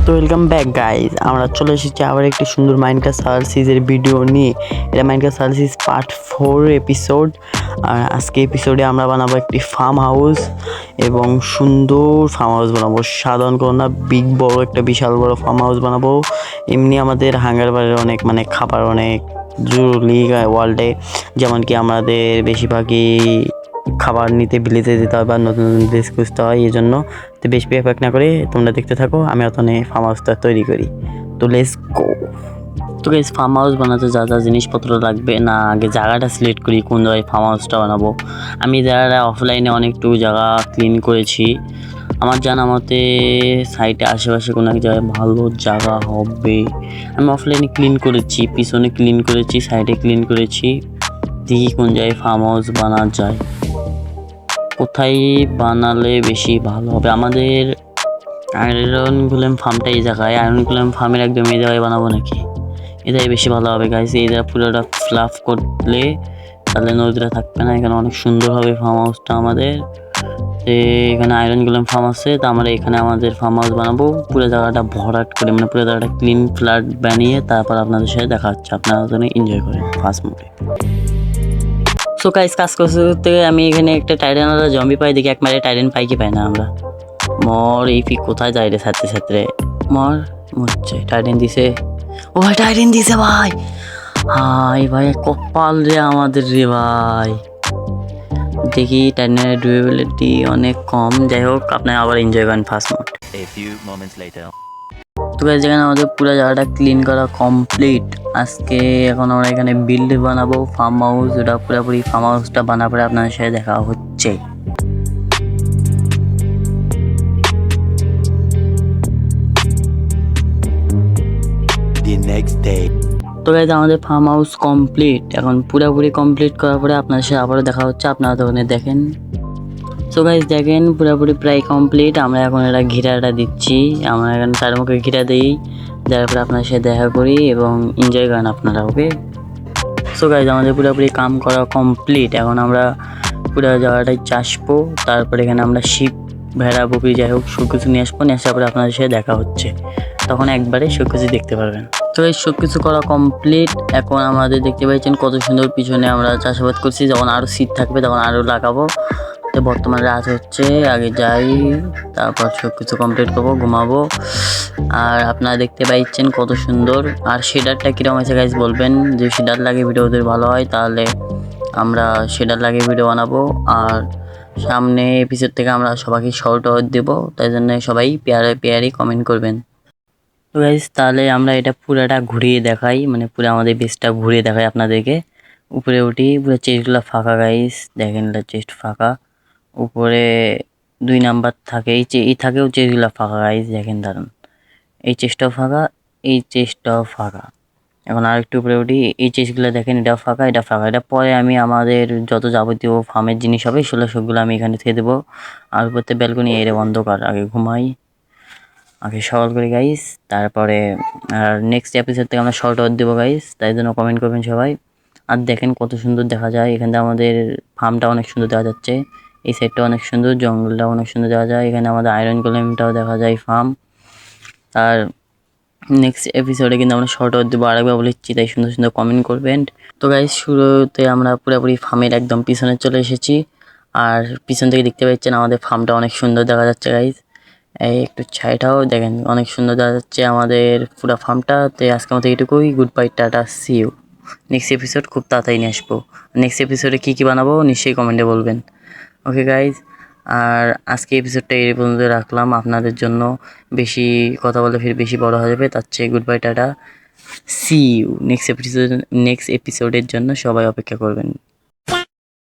তো welcome back guys, আমরা চলে এসেছি আবার একটি সুন্দর মাইনক্রাফট সার্সিসের ভিডিও নিয়ে। এটা মাইনক্রাফট সার্সিস পার্ট 4 এপিসোড। আর আজকে এপিসোডে আমরা বানাবো একটি ফার্ম হাউস এবং সুন্দর ফার্ম হাউস বানাবো। সাধারণ কোনো না, বিগ বড় একটা বিশাল বড় ফার্ম হাউস বানাবো। এমনি আমাদের হাঙ্গার বারের অনেক খাবার অনেক জরুরি ওয়ার্ল্ডে, যেমন কি আমাদের বেশিরভাগই খাবার নিতে বিলেতে যেতে হয় বা নতুন নতুন দেশ খুঁজতে হয়। এই জন্য তো বেশি ব্যাপার না করে তোমরা দেখতে থাকো, আমি ওখানে ফার্ম হাউসটা তৈরি করি। তো লেটস গো। তো গাইস, ফার্ম হাউস বানাতে যা যা জিনিসপত্র লাগবে না, আগে জায়গাটা সিলেক্ট করি কোন জায়গায় ফার্ম হাউসটা বানাবো। আমি জায়গাটা অফলাইনে অনেকটু জায়গা ক্লিন করেছি। আমার জানা মতে সাইটে আশেপাশে কোনো এক জায়গায় ভালো জায়গা হবে। আমি অফলাইনে ক্লিন করেছি, পিছনে ক্লিন করেছি, সাইডে ক্লিন করেছি। দেখি কোন জায়গায় ফার্ম হাউস বানানো যায়, কোথায় বানালে বেশি ভালো হবে। আমাদের আয়রন গোলেম ফার্মটা এই জায়গায়, আয়রন গোলেম ফার্মের একদম এই জায়গায় বানাবো নাকি? এটাই বেশি ভালো হবে গাইস। এই জায়গা পুরোটা ফ্লাফ করলে তাহলে নদীটা থাকবে না। এখানে অনেক সুন্দর হবে ফার্ম হাউসটা আমাদের। এখানে আয়রন গোলেম ফার্ম আছে, তো আমরা এখানে আমাদের ফার্ম হাউস বানাবো। পুরো জায়গাটা ভরাট করে, পুরো জায়গাটা ক্লিন ফ্ল্যাট বানিয়ে তারপর আপনাদের সাথে দেখা হচ্ছে। আপনারা যেন এনজয় করেন ফার্স্ট মোডে। সো গাইস, কাজ করতে করতে আমি এখানে একটা টাইটানওয়ালা জম্বি পাই। দেখি একবারে টাইটান পাই কি পাই না আমরা। মর এই পিক কোথায় যায় রে? ছাত্রে ছাত্রে মরছে। টাইটান দিছে। ও ভাই, টাইটান দিছে ভাই। হাই ভাই, কপাল রে আমাদের রে ভাই। দেখি টাইটানের ডিউরেবিলিটি অনেক কম। যাই হোক, আপনারা আবার এনজয় করেন ফার্স্ট মোড। তো গাইস, যেখানে আমাদের পুরো জায়গাটা ক্লিন করা কমপ্লিট। আজকে এখন আমরা এখানে বিল্ড বানাবো ফার্ম হাউস। ওটা পুরোপুরি ফার্ম হাউসটা বানার পরে আপনাদের সাথে দেখা হচ্ছে। তো গাইস, আমাদের ফার্ম হাউস কমপ্লিট। এখন পুরোপুরি কমপ্লিট করার পরে আপনাদের সাথে আবারও দেখা হচ্ছে। আপনারা তখন দেখেন। সো গাইস, দেখেন পুরোপুরি প্রায় কমপ্লিট। আমরা এখন এটা ঘিরাটা দিচ্ছি। আমরা এখন তার মুখে ঘিরা দিই, যার পরে আপনার সাথে দেখা করি এবং এনজয় করেন আপনারা। ওকে। সো গাইস, আমাদের পুরোপুরি কাম করা কমপ্লিট। এখন আমরা পুরো জায়গাটায় চাষবো। তারপরে এখানে আমরা শিপ, ভেড়া, বকরি, যাই হোক সব কিছু নিয়ে আসবো। নিয়ে আসার পরে আপনাদের সাথে দেখা হচ্ছে, তখন একবারে সব কিছু দেখতে পারবেন। তো এই সব কিছু করা কমপ্লিট। এখন আমাদের দেখতে পাচ্ছেন কত সুন্দর পিছনে আমরা চাষাবাদ করছি। যখন আরও শীত থাকবে তখন আরও লাগাবো। তো বর্তমানে রাত হচ্ছে, আগে যাই, তারপর সব কিছু কমপ্লিট করবো, ঘুমাবো। আর আপনারা দেখতে পাচ্ছেন কত সুন্দর। আর শেডারটা কীরকম আছে গাইজ বলবেন। যদি শেডার লাগে ভিডিও যদি ভালো হয় তাহলে আমরা শেডার লাগে ভিডিও বানাবো। আর সামনে এপিসোড থেকে আমরা সবাইকে শর্ট দেবো, তাই জন্য সবাই পেয়ারে কমেন্ট করবেন। তো গাইজ, তাহলে আমরা এটা পুরাটা ঘুরিয়ে দেখাই, পুরো আমাদের বেসটা ঘুরিয়ে দেখাই আপনাদেরকে। উপরে উঠি, পুরো চেস্টগুলো ফাঁকা গাইজ, দেখেন চেস্ট ফাঁকা। উপরে 2 নাম্বার থাকে, এই থাকেও চেস্টগুলো ফাঁকা গাইজ, দেখেন দারুন। এই চেস্টটাও ফাঁকা, এই চেস্টটাও ফাঁকা। এখন আরেকটু উপরে উঠি, এই চেস্টগুলো দেখেন, এটাও ফাঁকা, এটা ফাঁকা। এটা পরে আমি আমাদের যত যাবতীয় ফার্মের জিনিস হবে সবগুলো আমি এখানে থেকে দেবো। আর উপরতে ব্যালকনি এর অন্ধকার, আগে ঘুমাই, আগে সকাল করি গাইস। তারপরে আর নেক্সট এপিসোড থেকে আমরা শর্ট দেবো গাইস, তাই জন্য কমেন্ট করবেন সবাই। আর দেখেন কত সুন্দর দেখা যায়। এখান থেকে আমাদের ফার্মটা অনেক সুন্দর দেখা যাচ্ছে। এই সাইডটা অনেক সুন্দর, জঙ্গলটা অনেক সুন্দর দেখা যায়। এখানে আমাদের আয়রন গোলেমটাও দেখা যায় ফার্ম। আর নেক্সট এপিসোডে কিন্তু আমরা শর্ট দেবো, আরেকবার বলেছি, তাই সুন্দর সুন্দর কমেন্ট করবেন। তো গাইস, শুরুতে আমরা পুরোপুরি ফার্মের একদম পিছনে চলে এসেছি। আর পিছন থেকে দেখতে পাচ্ছেন আমাদের ফার্মটা অনেক সুন্দর দেখা যাচ্ছে গাইস। এই একটু ছাইটাও দেখেন, অনেক সুন্দর দেখা যাচ্ছে আমাদের পুরো ফার্মটা। তো আজকের মতো এইটুকুই। Good bye, tata, see you. Next episode খুব তাড়াতাড়ি নিয়ে আসবো। নেক্সট এপিসোডে কী বানাবো নিশ্চয়ই কমেন্টে বলবেন। ওকে গাইজ, আর আজকে এপিসোডটা এই পর্যন্ত রাখলাম আপনাদের জন্য। বেশি কথা বলে ফির বেশি বড় হয়ে যাবে, তার চেয়ে good bye, tata, see you. Next এপিসোডের জন্য সবাই অপেক্ষা করবেন।